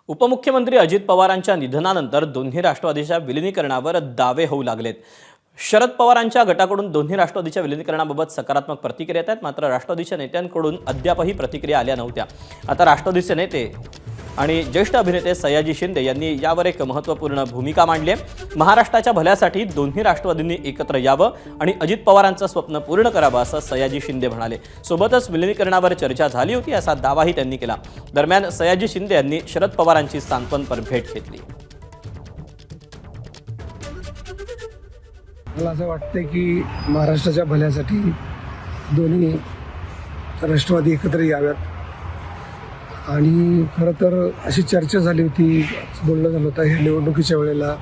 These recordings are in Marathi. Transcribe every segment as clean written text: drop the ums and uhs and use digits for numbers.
उपमुख्यमंत्री अजित पवारांच्या निधनानंतर दोन्ही राष्ट्रवादीच्या विलीनीकरणावर दावे होऊ लागलेत। शरद पवारांच्या गटाकडून दोन्ही राष्ट्रवादीच्या विलीनीकरणाबाबत सकारात्मक प्रतिक्रिया येत आहेत, मात्र राष्ट्रवादीच्या नेत्यांकडून अद्यापही प्रतिक्रिया आल्या नव्हत्या। आता राष्ट्रवादीचे नेते आणि ज्येष्ठ अभिनेते सयाजी शिंदे यांनी यावर एक महत्त्वपूर्ण भूमिका मांडली आहे। महाराष्ट्राच्या भल्यासाठी दोन्ही राष्ट्रवादींनी एकत्र यावं आणि अजित पवारांचं स्वप्न पूर्ण करावं असं सयाजी शिंदे म्हणाले। सोबतच विलीनीकरणावर चर्चा झाली होती असा दावाही त्यांनी केला। दरम्यान सयाजी शिंदे यांनी शरद पवारांची सांत्वनपर भेट घेतली। मला असं वाटतं की महाराष्ट्राच्या भल्यासाठी दोन्ही राष्ट्रवादी एकत्र याव्यात आणि खरं तर अशी चर्चा झाली होती, बोलणं झालं होतं ह्या निवडणुकीच्या वेळेला,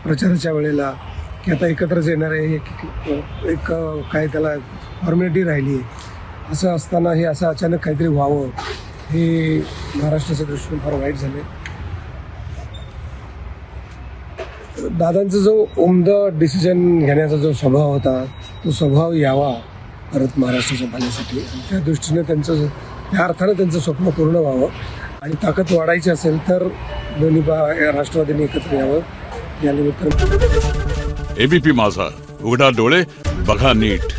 प्रचाराच्या वेळेला की आता एकत्रच येणार आहे, एक काय त्याला फॉर्मॅलिटी राहिली आहे। असं असताना हे असं अचानक काहीतरी व्हावं हे महाराष्ट्राच्या दृष्टीने फार वाईट झालं आहे। दादांचा जो उमदा डिसिजन घेण्याचा जो स्वभाव होता तो स्वभाव यावा परत महाराष्ट्राच्या भल्यासाठी, त्या दृष्टीने त्यांचं त्या अर्थानं त्यांचं स्वप्न पूर्ण व्हावं आणि ताकद वाढायची असेल तर दोन्ही राष्ट्रवादींनी एकत्र यावं या निमित्तानं। एबीपी माझा, उघडा डोळे बघा नीट।